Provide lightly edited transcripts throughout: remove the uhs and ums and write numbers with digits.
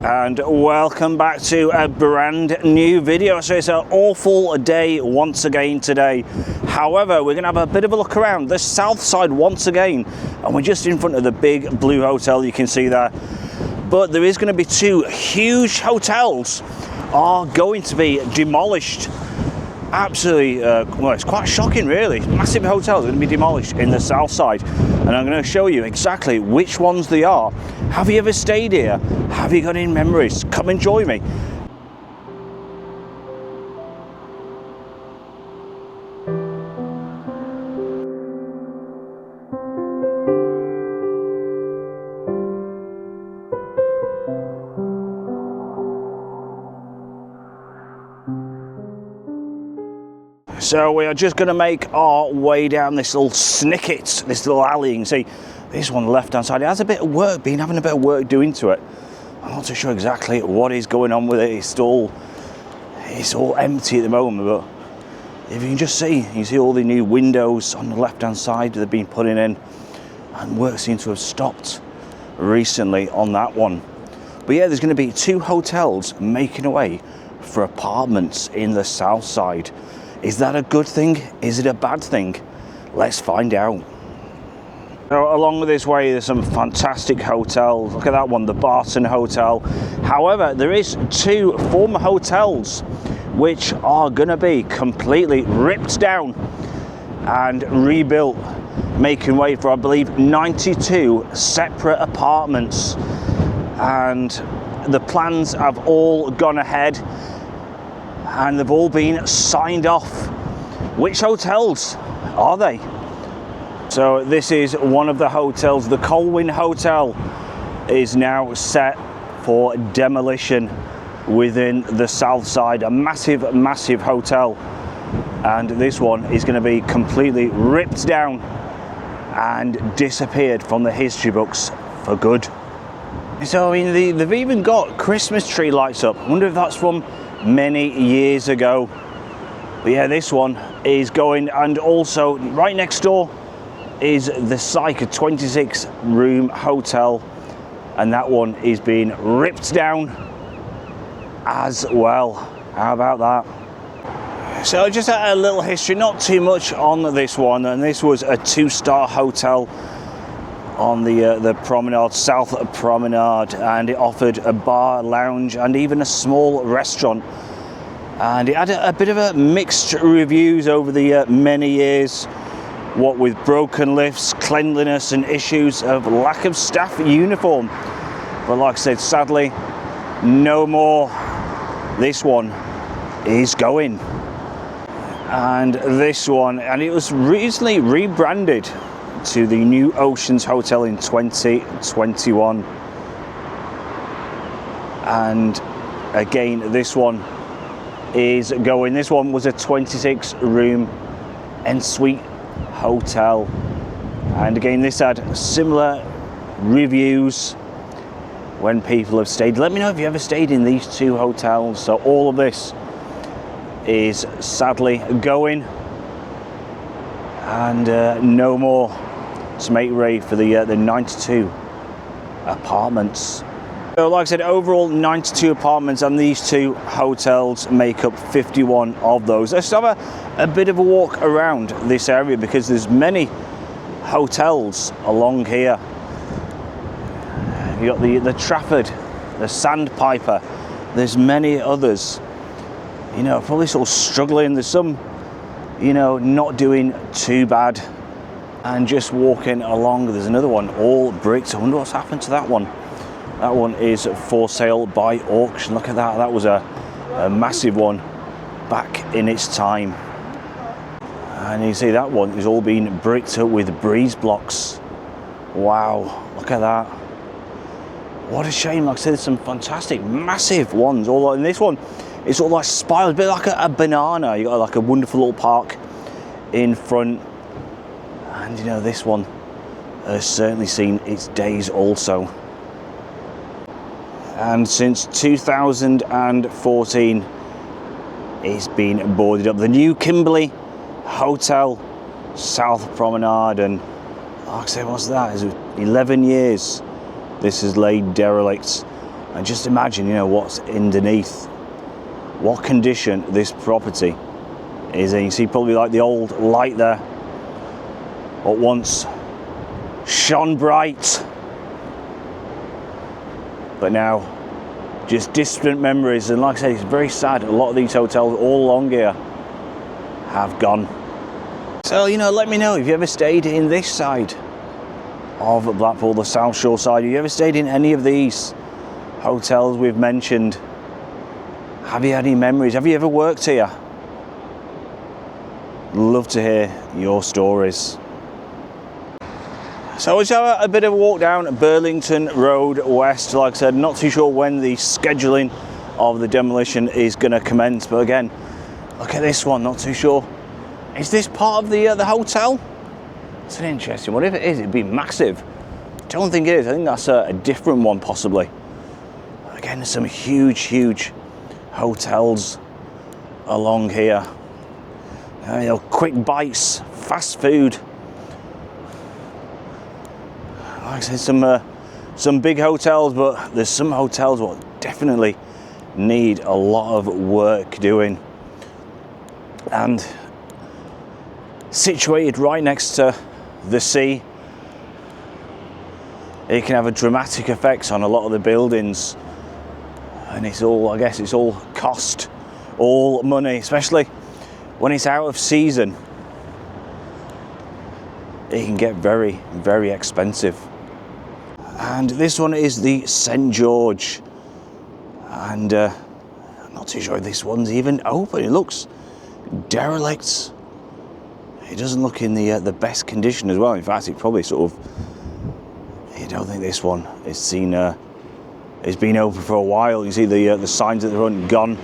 And welcome back to a brand new video. So it's an awful day once again today. However, we're going to have a bit of a look around the south side once again, and we're just in front of the big blue hotel you can see there. But there is going to be two huge hotels are going to be demolished. Absolutely, well, it's quite shocking really. Massive hotels are going to be demolished in the south side, and I'm going to show you exactly which ones they are. Have you ever stayed here? Have you got any memories? Come and join me. So we are just going to make our way down this little snicket, this little alley. You can see this one on the left hand side, it has a bit of work, having a bit of work doing to it. I'm not too sure exactly what is going on with it. It's all empty at the moment, but if you can just see, you can see all the new windows on the left hand side that they've been putting in, and work seems to have stopped recently on that one. But yeah, there's going to be two hotels making away for apartments in the south side. Is that a good thing? Is it a bad thing? Let's find out. Now, along this way, there's some fantastic hotels. Look at that one, the Barton Hotel. However, there is two former hotels which are going to be completely ripped down and rebuilt, making way for, I believe, 92 separate apartments. And the plans have all gone ahead, and they've all been signed off. Which hotels are they? So this is one of the hotels. The Colwyn Hotel is now set for demolition within the south side. A massive hotel, and this one is going to be completely ripped down and disappeared from the history books for good. So I mean, they've even got Christmas tree lights up. I wonder if that's from many years ago. But yeah, this one is going, and also right next door is the Skye 26-room hotel, and that one is being ripped down as well. How about that? So just a little history, not too much on this one, and this was a 2-star hotel on the promenade, South Promenade, and it offered a bar, lounge, and even a small restaurant. And it had a bit of a mixed reviews over the many years, what with broken lifts, cleanliness, and issues of lack of staff uniform. But like I said, sadly, no more. This one is going. And this one, and it was recently rebranded to the New Oceans Hotel in 2021. And again, this one is going. This one was a 26-room ensuite hotel, and again, this had similar reviews when people have stayed. Let me know if you ever stayed in these two hotels. So all of this is sadly going, and no more to make way for the 92 apartments. So like I said, overall 92 apartments, and these two hotels make up 51 of those. Let's have a bit of a walk around this area, because there's many hotels along here. You got the Trafford, the Sandpiper, there's many others, you know, probably sort of struggling. There's some, you know, not doing too bad, and just walking along. There's another one, all bricks. I wonder what's happened to that one. That one is for sale by auction. Look at that. That was a massive one back in its time. And you see that one is all being bricked up with breeze blocks. Wow, look at that. What a shame. Like I said, there's some fantastic, massive ones. All in this one, it's all like spirals, a bit like a banana. You got like a wonderful little park in front. And you know, this one has certainly seen its days also. And since 2014, it's been boarded up. The new Kimberley Hotel, South Promenade, and like I say, what's that? Is it 11 years? This is laid derelict. And just imagine, you know, what's underneath, what condition this property is in. You see probably like the old light there, what once shone bright, but now just distant memories. And like I say, it's very sad. A lot of these hotels all along here have gone. So, you know, let me know if you ever stayed in this side of Blackpool, the South Shore side. Have you ever stayed in any of these hotels we've mentioned? Have you had any memories? Have you ever worked here? Love to hear your stories. So let's have a bit of a walk down Burlington Road West. Like I said, not too sure when the scheduling of the demolition is going to commence, but again, look at this one, not too sure. Is this part of the hotel? It's an interesting one. If it is, it'd be massive. I don't think it is. I think that's a different one possibly. Again, there's some huge hotels along here. You know, quick bites, fast food. Like I said, some big hotels, but there's some hotels that definitely need a lot of work doing. And situated right next to the sea, it can have a dramatic effect on a lot of the buildings. And it's all, I guess it's all cost, all money, especially when it's out of season. It can get very expensive. And this one is the St. George, and I'm not too sure if this one's even open. It looks derelict. It doesn't look in the best condition as well. In fact, it probably sort of, I don't think this one is seen. It's been open for a while. You see the signs at the front gone.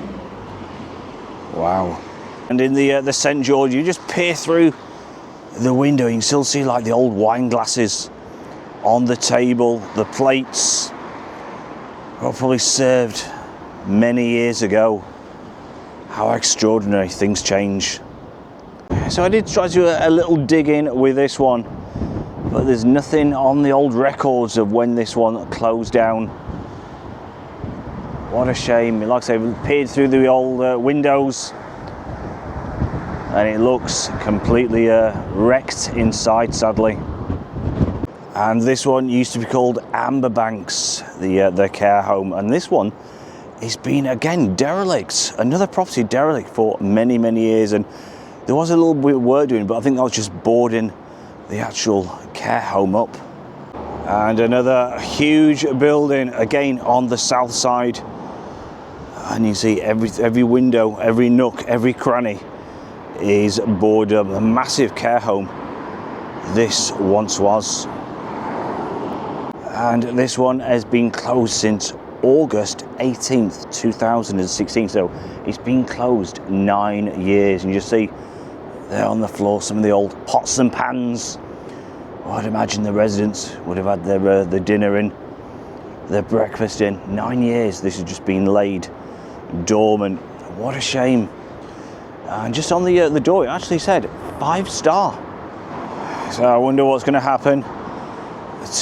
Wow. And in the St. George, you just peer through the window, you can still see like the old wine glasses on the table, the plates were probably served many years ago. How extraordinary things change. So I did try to do a little dig in with this one, but there's nothing on the old records of when this one closed down. What a shame. Like I say, we peered through the old windows and it looks completely wrecked inside, sadly. And this one used to be called Amberbanks, the care home, and this one has been again derelict, another property derelict for many years. And there was a little bit of work doing, but I think that was just boarding the actual care home up. And another huge building again on the south side, and you see every window, every nook, every cranny is boarded up. A massive care home this once was. And this one has been closed since August 18th, 2016. So it's been closed 9 years. And you just see there on the floor some of the old pots and pans. Well, I'd imagine the residents would have had their dinner in, their breakfast in. 9 years this has just been laid dormant. What a shame. And just on the door it actually said 5-star. So I wonder what's going to happen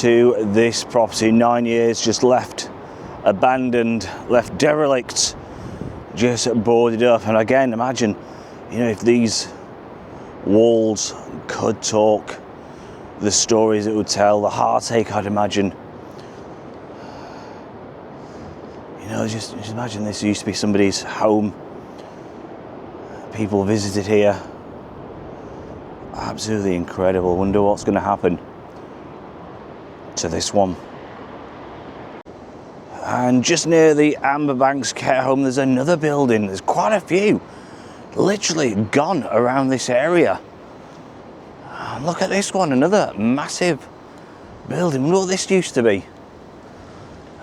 to this property. 9 years just left abandoned, left derelict, just boarded up. And again, imagine, you know, if these walls could talk, the stories it would tell, the heartache I'd imagine. You know, just imagine this used to be somebody's home. People visited here. Absolutely incredible. Wonder what's going to happen to this one. And just near the Amberbanks care home, there's another building. There's quite a few literally gone around this area. And look at this one, another massive building. Wonder what this used to be.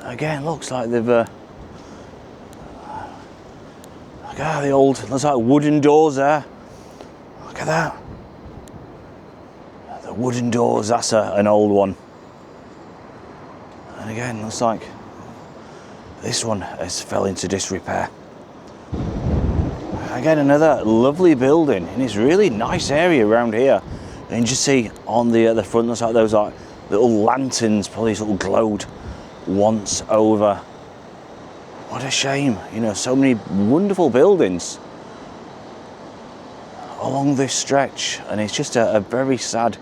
Again, looks like they've look at the old, looks like wooden doors there. Look at that. The wooden doors, that's an old one. And again, looks like this one has fell into disrepair. Again, another lovely building, and it's really nice area around here. And you just see on the front, looks like those like little lanterns, probably sort of glowed once over What a shame, you know, so many wonderful buildings along this stretch, and it's just a very sad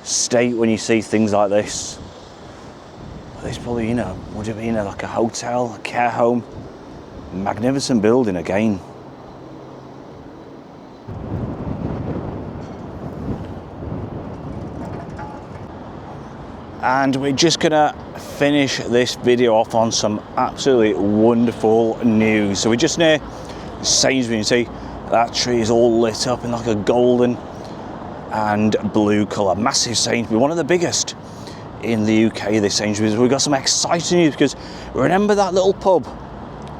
state when you see things like this. This probably, you know, would have been like a hotel, a care home. Magnificent building again. And we're just gonna finish this video off on some absolutely wonderful news. So we're just near Sainsbury's. You see that tree is all lit up in like a golden and blue colour. Massive Sainsbury's, one of the biggest in the UK, this Sainsbury's. We've got some exciting news because remember that little pub,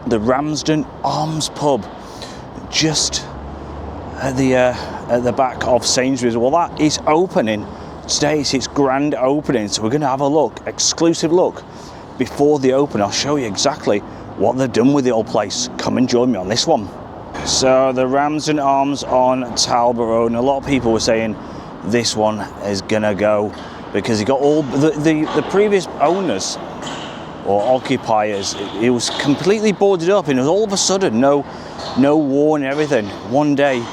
the Ramsden Arms pub, just at the back of Sainsbury's? Well, that is opening today. It's its grand opening, so we're going to have a look, exclusive look before the open. I'll show you exactly what they've done with the old place. Come and join me on this one. So the Ramsden Arms on Talbot Road, and a lot of people were saying this one is gonna go because you got all the previous owners or occupiers. It was completely boarded up, and it was all of a sudden no warning, everything. One day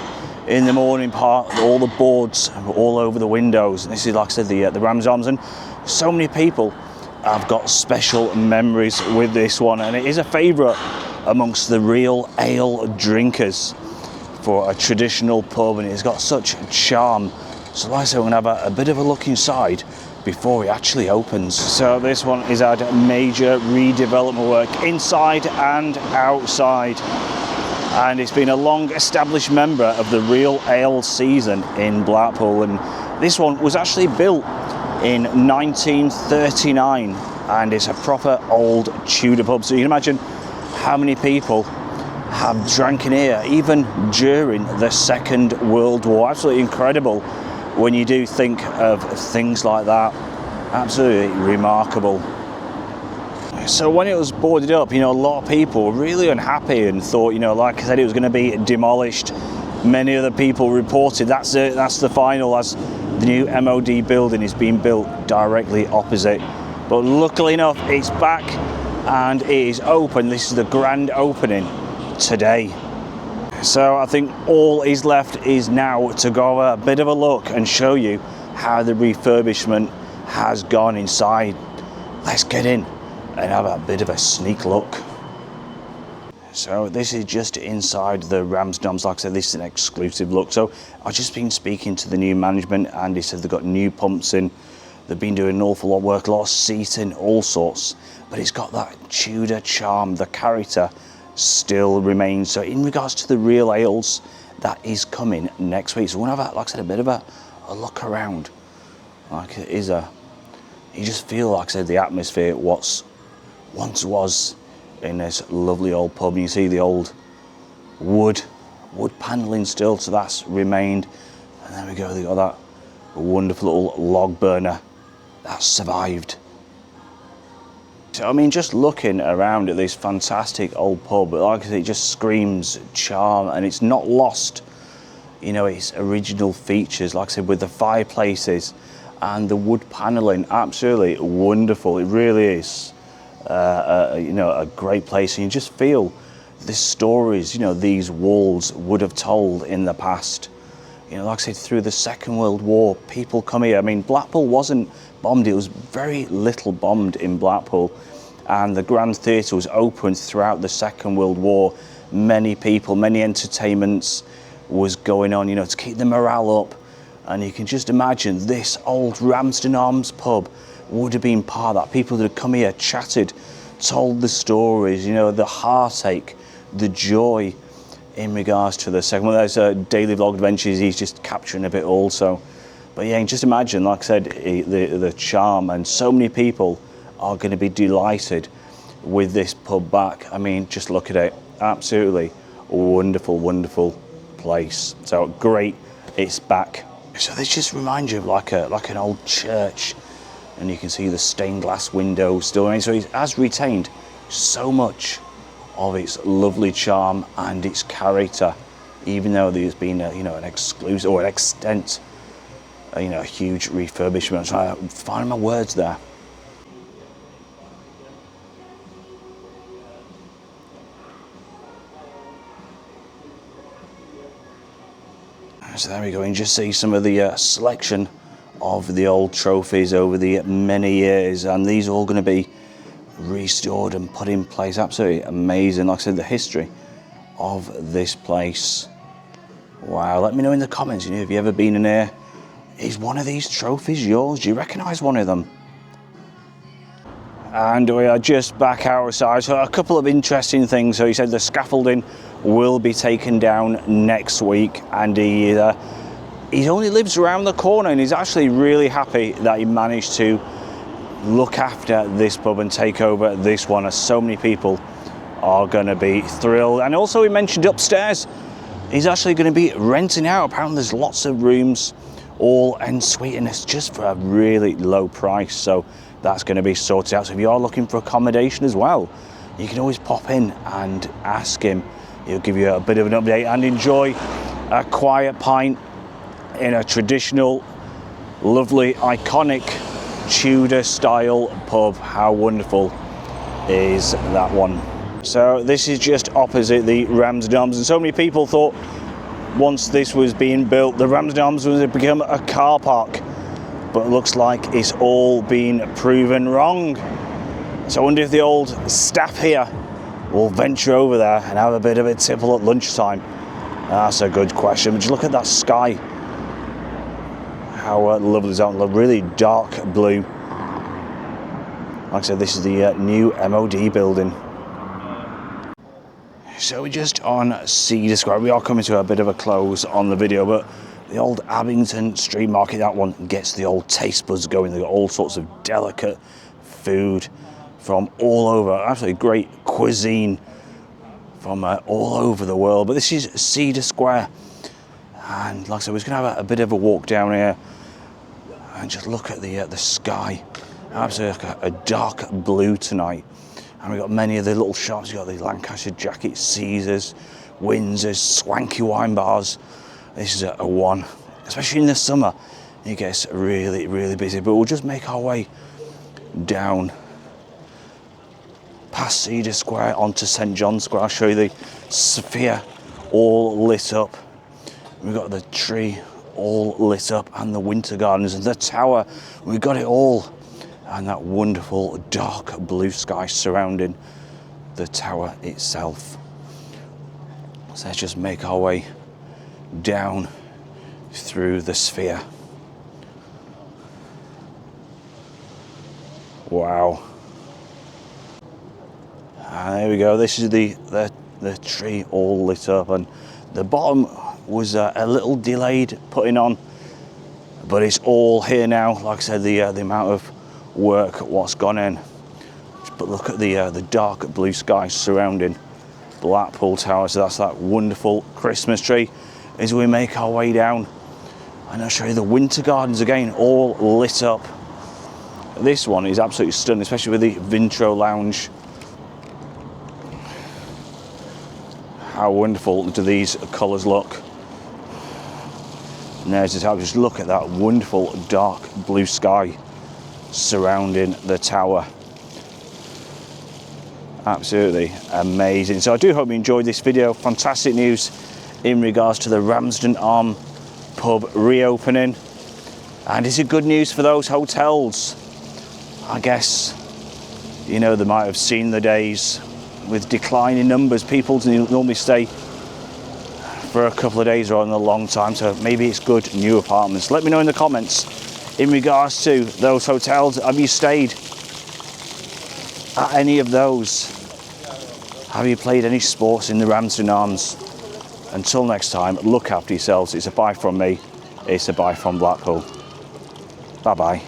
in the morning, part all the boards were all over the windows. And this is, like I said, the Ramsden Arms, and so many people have got special memories with this one, and it is a favourite amongst the real ale drinkers for a traditional pub, and it's got such charm. So like I said, we're going to have a bit of a look inside before it actually opens. So this one is had major redevelopment work inside and outside, and it's been a long established member of the real ale season in Blackpool, and this one was actually built in 1939, and it's a proper old Tudor pub. So you can imagine how many people have drank in here even during the Second World War. Absolutely incredible when you do think of things like that. Absolutely remarkable. So when it was boarded up, you know, a lot of people were really unhappy and thought, you know, like I said, it was going to be demolished. Many other people reported that's it, that's the final, as the new MOD building is being built directly opposite. But luckily enough, it's back and it is open. This is the grand opening today. So I think all is left is now to go have a bit of a look and show you how the refurbishment has gone inside. Let's get in and have a bit of a sneak look. So this is just inside the Ramsden Arms. Like I said, this is an exclusive look. So I've just been speaking to the new management, and they said they've got new pumps in. They've been doing an awful lot of work, a lot of seating, all sorts. But it's got that Tudor charm, the character still remains. So in regards to the real ales, that is coming next week. So we're gonna have, like I said, a bit of a look around. Like it is you just feel, like I said, the atmosphere, what's once was in this lovely old pub. You see the old wood panelling still, so that's remained. And there we go, they got that wonderful little log burner that survived. So I mean, just looking around at this fantastic old pub, like I said, it just screams charm, and it's not lost, you know, its original features. Like I said, with the fireplaces and the wood panelling, absolutely wonderful. It really is, you know, a great place, and you just feel the stories, you know, these walls would have told in the past. You know, like I said, through the Second World War, people come here. I mean, Blackpool wasn't bombed. It was very little bombed in Blackpool. And the Grand Theatre was opened throughout the Second World War. Many people, many entertainments was going on, you know, to keep the morale up. And you can just imagine this old Ramsden Arms pub would have been part of that. People that had come here, chatted, told the stories, you know, the heartache, the joy in regards to the second one. There's Daily Vlog Adventures, he's just capturing a bit also. But yeah, just imagine, like I said, the charm, and so many people are going to be delighted with this pub back. I mean, just look at it, absolutely wonderful, wonderful place. So great, it's back. So this just reminds you of like an old church, and you can see the stained glass windows still. I mean, so it has retained so much of its lovely charm and its character, even though there's been you know, an exclusive or an extent, you know, a huge refurbishment. I'm trying to find my words there. So there we go, and just see some of the selection of the old trophies over the many years, and these are all going to be restored and put in place. Absolutely amazing. Like I said, the history of this place. Wow, let me know in the comments, have you ever been in here? Is one of these trophies yours? Do you recognise one of them? And we are just back outside. So a couple of interesting things. So he said the scaffolding will be taken down next week, and he only lives around the corner, and he's actually really happy that he managed to look after this pub and take over this one, as so many people are going to be thrilled. And also he mentioned upstairs he's actually going to be renting out. Apparently there's lots of rooms, all en suite, and it's just for a really low price, so that's going to be sorted out. So if you are looking for accommodation as well, you can always pop in and ask him. He'll give you a bit of an update and enjoy a quiet pint in a traditional, lovely, iconic Tudor style pub. How wonderful is that one? So this is just opposite the Ramsden Arms, and so many people thought once this was being built the Ramsden Arms was going to become a car park, but it looks like it's all been proven wrong. So I wonder if the old staff here will venture over there and have a bit of a tipple at lunchtime. That's a good question. But just look at that sky. How lovely is that? Really dark blue. Like I said, this is the new MOD building. So we're just on Cedar Square. We are coming to a bit of a close on the video, but the old Abington Street Market, that one gets the old taste buds going. They've got all sorts of delicate food from all over. Absolutely great cuisine from all over the world. But this is Cedar Square, and like I said, we're going to have a bit of a walk down here and just look at the sky. Absolutely like a dark blue tonight. And we've got many of the little shops. You've got the Lancaster Jacket, Caesars, Windsor's, swanky wine bars. This is a one, especially in the summer. It gets really, really busy. But we'll just make our way down past Cedar Square onto St John's Square. I'll show you the sphere all lit up. We've got the tree all lit up, and the winter gardens and the tower. We've got it all. And that wonderful dark blue sky surrounding the tower itself. So let's just make our way down through the sphere. Wow. And there we go. This is the tree all lit up, and the bottom was a little delayed putting on, but it's all here now. Like I said, the amount of work what's gone in. But look at the dark blue sky surrounding Blackpool Tower. So that's that wonderful Christmas tree as we make our way down. And I'll show you the winter gardens again, all lit up. This one is absolutely stunning, especially with the Vintro Lounge. How wonderful do these colours look? And there's the tower. Just look at that wonderful dark blue sky surrounding the tower. Absolutely amazing. So I do hope you enjoyed this video. Fantastic news in regards to the Ramsden Arms pub reopening, and is it good news for those hotels? I guess, they might have seen the days with declining numbers. People normally stay for a couple of days rather than a long time, so maybe it's good new apartments. Let me know in the comments in regards to those hotels. Have you stayed at any of those? Have you played any sports in the Ramsden Arms? Until next time, look after yourselves. It's a bye from me. It's a bye from Blackpool. Bye bye.